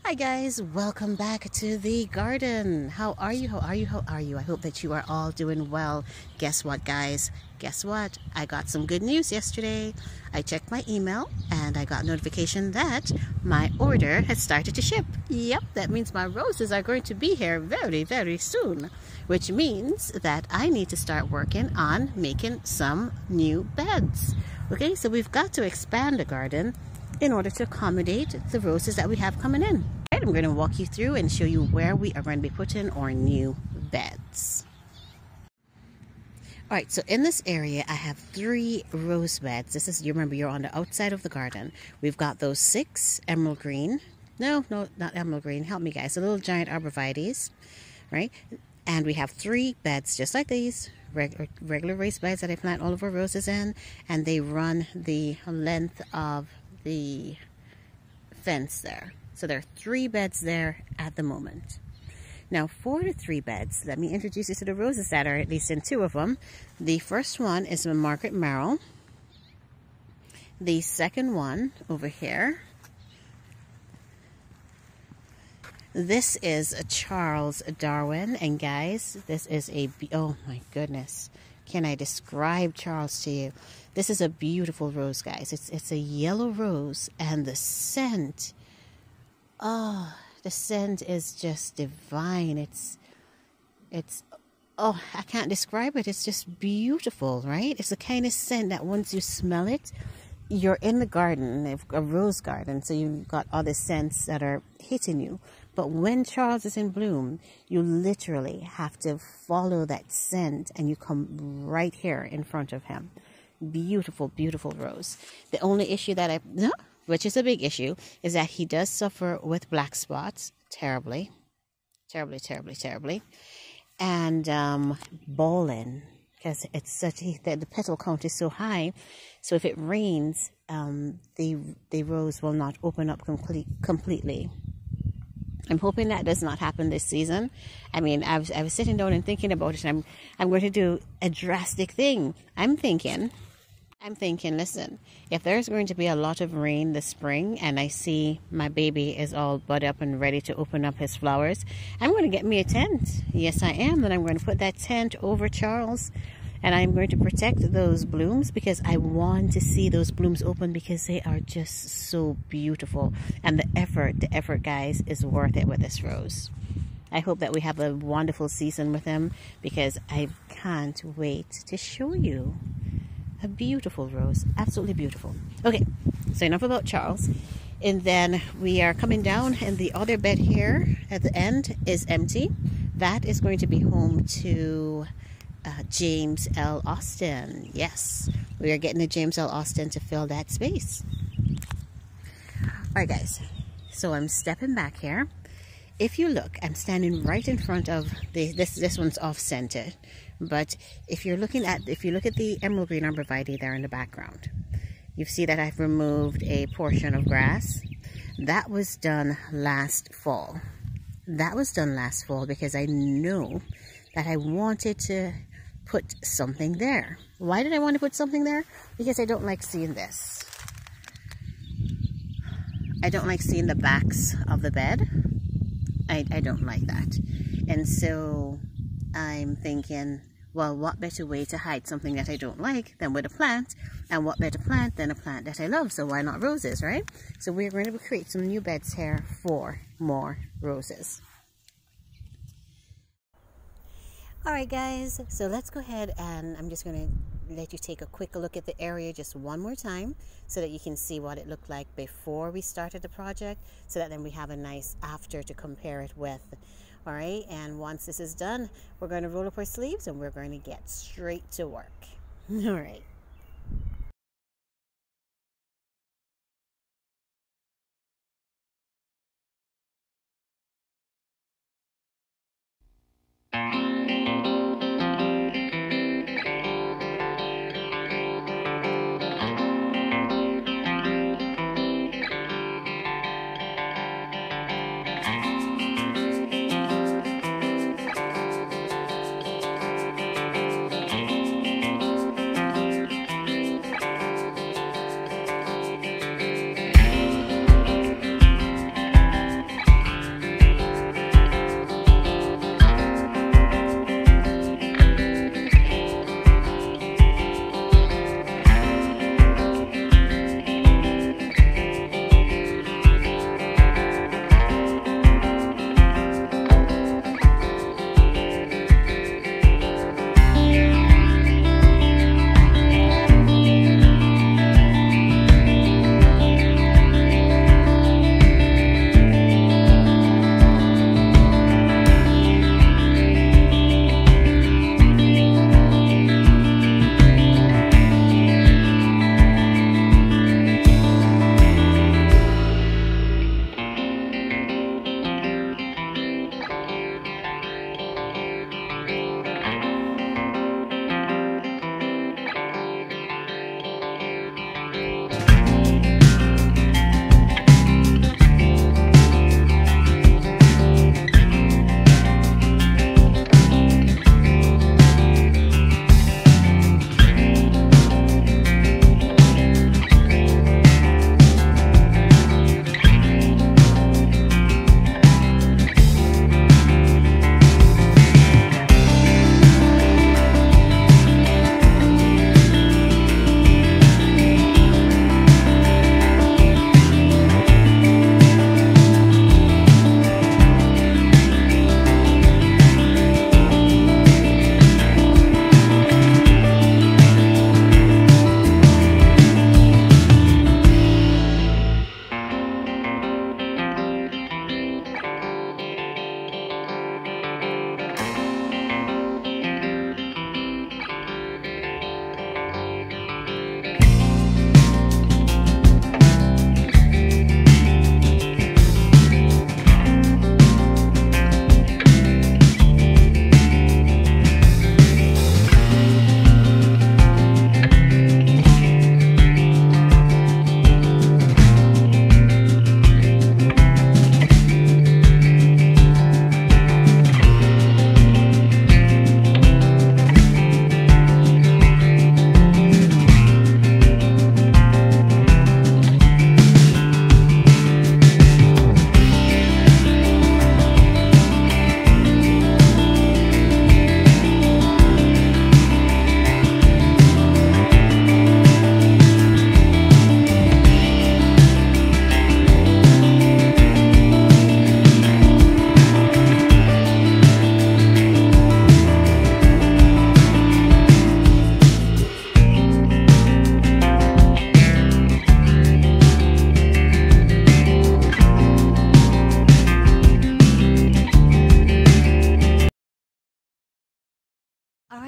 Hi guys, welcome back to the garden. How are you? How are you? How are you? I hope that you are all doing well. Guess what, guys? Guess what? I got some good news yesterday. I checked my email and I got notification that my order has started to ship. Yep, that means my roses are going to be here very, very soon, which means that I need to start working on making some new beds. Okay, so we've got to expand the garden in order to accommodate the roses that we have coming in. Right, I'm going to walk you through and show you where we are going to be putting our new beds. All right, so in this area, I have 3 rose beds. This is, you remember, you're on the outside of the garden. We've got those 6 emerald green. No, not emerald green. Help me, guys. The little giant arborvitaes, right? And we have 3 beds just like these, regular raised beds that I plant all of our roses in, and they run the length of the fence there. So there are 3 beds there at the moment. Now for the 3 beds, let me introduce you to the roses that are at least in 2 of them. The first one is a Margaret Merrill. The second one over here, this is a Charles Darwin. And guys, this is a, oh my goodness, can I describe Charles to you? This is a beautiful rose, guys. It's a yellow rose, and the scent, oh, the scent is just divine. It's oh, I can't describe it. It's just beautiful, right? It's the kind of scent that once you smell it, you're in the garden, a rose garden, so you've got all the scents that are hitting you. But when Charles is in bloom, you literally have to follow that scent and you come right here in front of him. Beautiful, beautiful rose. The only issue that which is a big issue, is that he does suffer with black spots terribly, terribly, terribly, terribly. And balling, because it's such the petal count is so high, so if it rains, the rose will not open up completely. I'm hoping that does not happen this season. I mean, I was sitting down and thinking about it, and I'm going to do a drastic thing. I'm thinking, listen, if there's going to be a lot of rain this spring and I see my baby is all bud up and ready to open up his flowers, I'm going to get me a tent. Yes, I am. And I'm going to put that tent over Charles, and I'm going to protect those blooms because I want to see those blooms open because they are just so beautiful. And the effort, guys, is worth it with this rose. I hope that we have a wonderful season with him because I can't wait to show you. A beautiful rose, absolutely beautiful. Okay, so enough about Charles. And then we are coming down, and the other bed here at the end is empty. That is going to be home to James L. Austin. Yes, we are getting the James L. Austin to fill that space. All right, guys, so I'm stepping back here. If you look, I'm standing right in front of this one's off center. But if you look at the emerald green arborvitae there in the background, you see that I've removed a portion of grass. That was done last fall. That was done last fall because I know that I wanted to put something there. Why did I want to put something there? Because I don't like seeing this. I don't like seeing the backs of the bed. I don't like that. And so I'm thinking, well, what better way to hide something that I don't like than with a plant? And what better plant than a plant that I love? So why not roses, right? So we're going to create some new beds here for more roses. All right, guys, so let's go ahead, and I'm just going to let you take a quick look at the area just one more time so that you can see what it looked like before we started the project, so that then we have a nice after to compare it with. All right, and once this is done, we're going to roll up our sleeves and we're going to get straight to work. All right.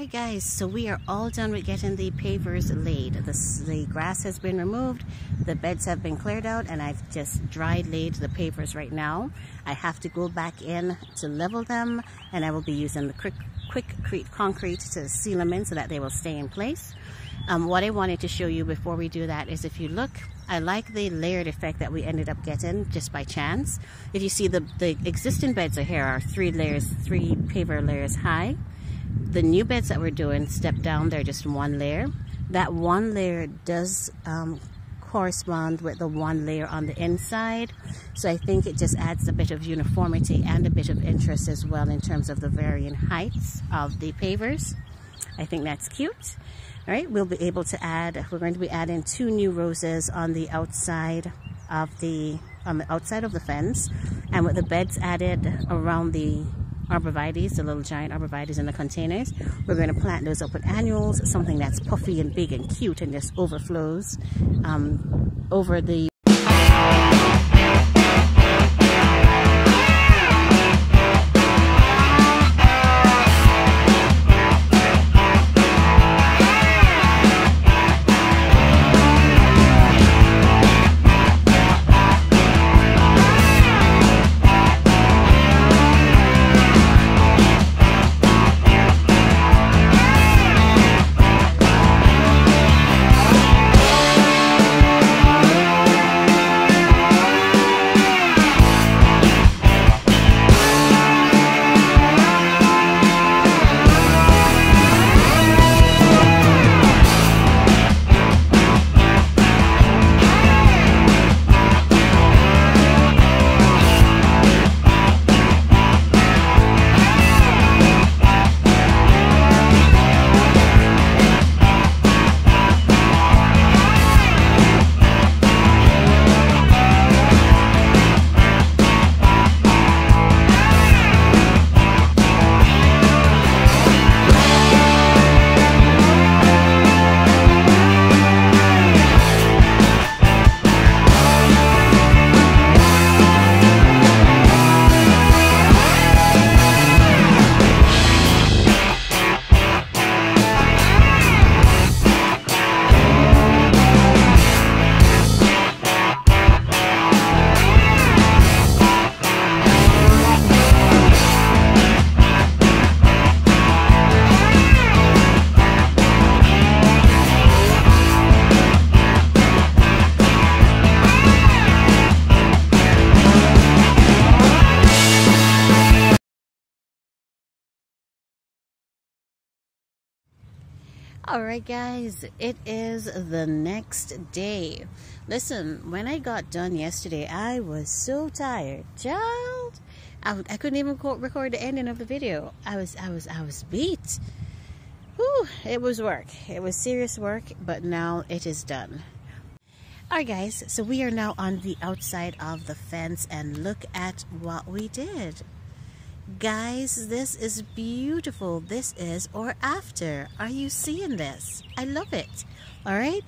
Alright guys, so we are all done with getting the pavers laid. The grass has been removed, the beds have been cleared out, and I've just dry laid the pavers right now. I have to go back in to level them, and I will be using the quick concrete to seal them in so that they will stay in place. What I wanted to show you before we do that is, if you look, I like the layered effect that we ended up getting just by chance. If you see, the existing beds are here are 3 paver layers high. The new beds that we're doing, step down, they're just 1 layer. That 1 layer does correspond with the 1 layer on the inside. So I think it just adds a bit of uniformity and a bit of interest as well in terms of the varying heights of the pavers. I think that's cute. All right, we'll be able to add, we're going to be adding 2 new roses on the outside of the fence, and with the beds added around the arborvitaes, the little giant arborvitaes in the containers, we're going to plant those up with annuals, something that's puffy and big and cute and just overflows over the Alright guys, it is the next day. Listen, when I got done yesterday, I was so tired. Child, I couldn't even record the ending of the video. I was beat. Whew, it was work. It was serious work, but now it is done. Alright guys, so we are now on the outside of the fence, and look at what we did. Guys, this is beautiful. This is or after. Are you seeing this? I love it. All right.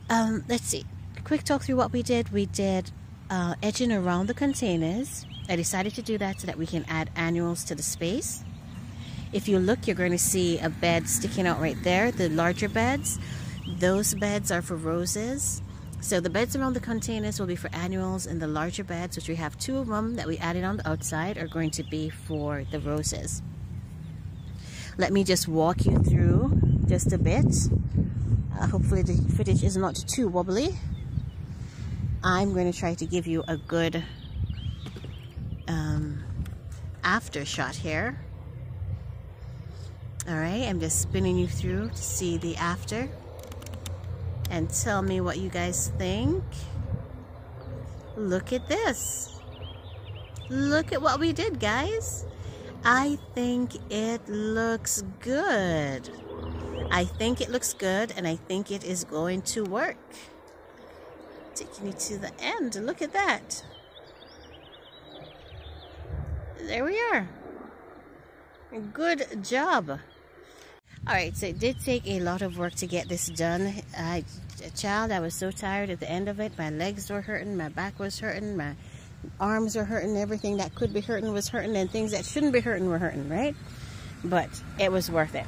Let's see. Quick talk through what we did. We did edging around the containers. I decided to do that so that we can add annuals to the space. If you look, you're going to see a bed sticking out right there. The larger beds. Those beds are for roses. So the beds around the containers will be for annuals, and the larger beds, which we have 2 of them that we added on the outside, are going to be for the roses. Let me just walk you through just a bit. Hopefully the footage is not too wobbly. I'm going to try to give you a good after shot here. Alright, I'm just spinning you through to see the after. And tell me what you guys think. Look at this. Look at what we did, guys. I think it looks good. I think it looks good, and I think it is going to work. Taking you to the end. Look at that. There we are. Good job. Alright, so it did take a lot of work to get this done. I was so tired at the end of it. My legs were hurting, my back was hurting, my arms were hurting, everything that could be hurting was hurting, and things that shouldn't be hurting were hurting, right? But it was worth it.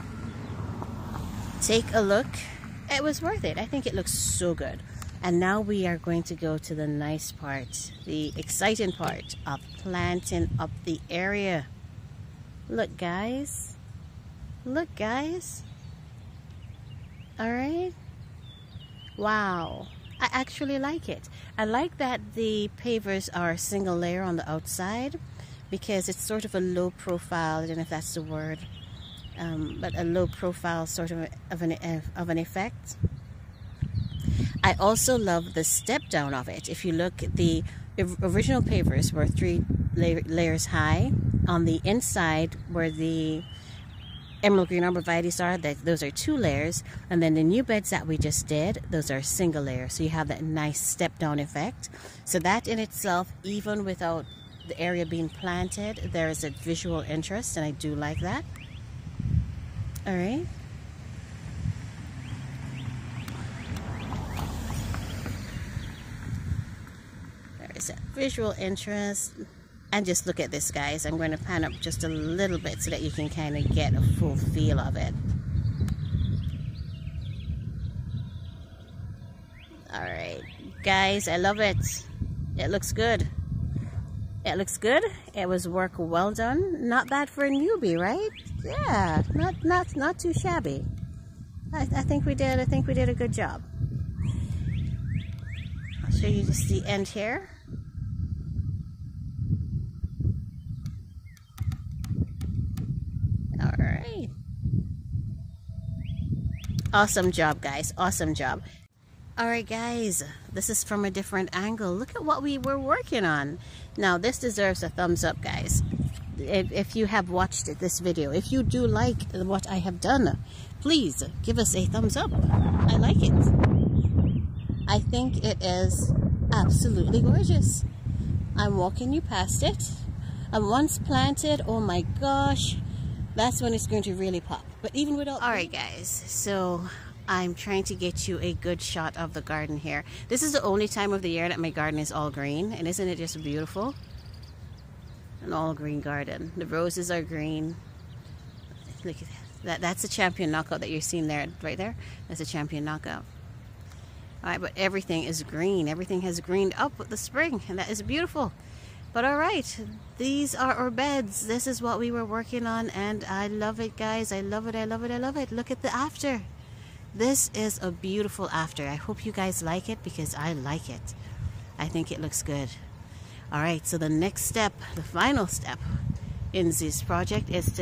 take a look. It was worth it. I think it looks so good. And now we are going to go to the nice part, the exciting part of planting up the area. Look, guys. Look, guys. All right. Wow. I actually like it. I like that the pavers are single layer on the outside because it's sort of a low profile. I don't know if that's the word, but a low profile sort of an effect. I also love the step down of it. If you look, the original pavers were 3 layers high. On the inside where the emerald green arborvitaes are, those are 2 layers, and then the new beds that we just did, those are single layers. So you have that nice step down effect. So that in itself, even without the area being planted, there is a visual interest, and I do like that. All right. There is a visual interest. And just look at this, guys. I'm going to pan up just a little bit so that you can kind of get a full feel of it. All right, guys, I love it. It looks good. It looks good. It was work well done. Not bad for a newbie, right? Yeah, not too shabby. I think we did a good job. I'll show you just the end here. All right. Awesome job, guys. Awesome job. All right, guys. This is from a different angle. Look at what we were working on. Now, this deserves a thumbs up, guys. If you have watched this video, if you do like what I have done, please give us a thumbs up. I like it. I think it is absolutely gorgeous. I'm walking you past it. And once planted, oh my gosh, that's when it's going to really pop. But even without... All right, guys, so I'm trying to get you a good shot of the garden here. This is the only time of the year that my garden is all green, and isn't it just beautiful? An all green garden. The roses are green. Look at that. That's a champion knockout that you're seeing there, right there. That's a champion knockout. All right, but everything is green. Everything has greened up with the spring, and that is beautiful. But all right, these are our beds. This is what we were working on, and I love it, guys. I love it, I love it, I love it. Look at the after. This is a beautiful after. I hope you guys like it because I like it. I think it looks good. All right, so the next step, the final step in this project is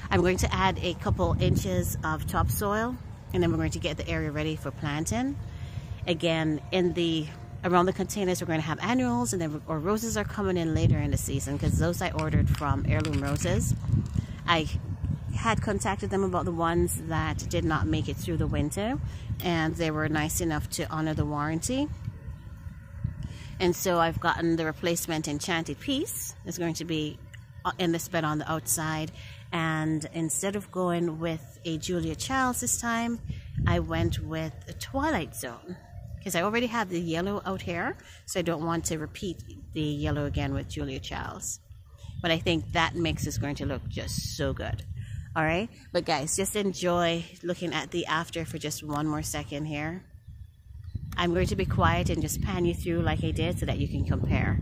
I'm going to add a couple inches of topsoil, and then we're going to get the area ready for planting. Again, around the containers, we're going to have annuals, and then roses are coming in later in the season because those I ordered from Heirloom Roses. I had contacted them about the ones that did not make it through the winter, and they were nice enough to honor the warranty. And so I've gotten the replacement Enchanted Peace. It's going to be in this bed on the outside, and instead of going with a Julia Childs this time, I went with a Twilight Zone. Because I already have the yellow out here, so I don't want to repeat the yellow again with Julia Childs. But I think that mix is going to look just so good. All right, but guys, just enjoy looking at the after for just one more second here. I'm going to be quiet and just pan you through like I did so that you can compare.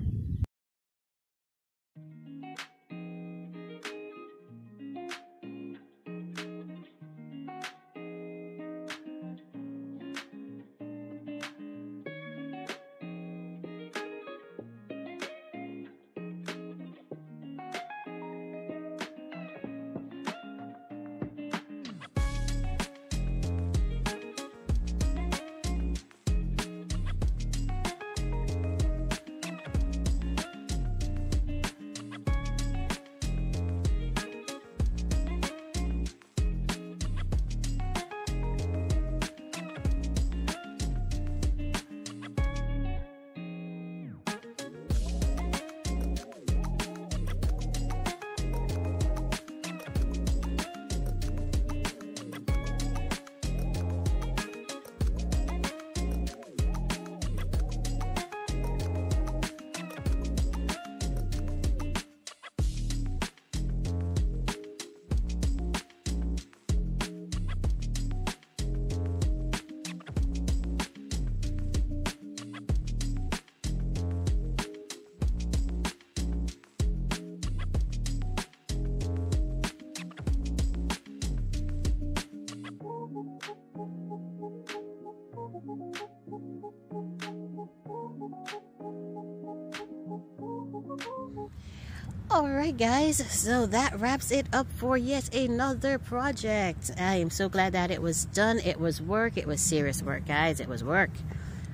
Alright guys, so that wraps it up for yet another project. I am so glad that it was done. It was work. It was serious work, guys. It was work.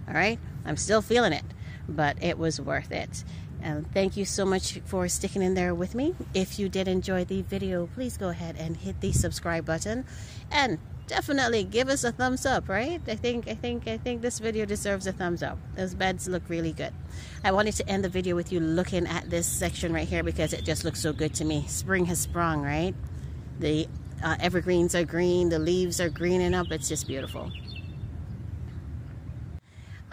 Alright, I'm still feeling it, but it was worth it. And thank you so much for sticking in there with me. If you did enjoy the video, please go ahead and hit the subscribe button and definitely give us a thumbs up, right? I think this video deserves a thumbs up. Those beds look really good. I wanted to end the video with you looking at this section right here because it just looks so good to me. Spring has sprung, right? The evergreens are green, the leaves are greening up. It's just beautiful.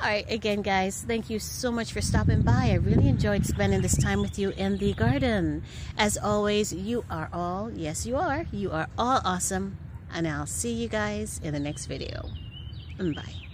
Alright, again guys, thank you so much for stopping by. I really enjoyed spending this time with you in the garden. As always, you are all, yes you are all awesome. And I'll see you guys in the next video. Bye.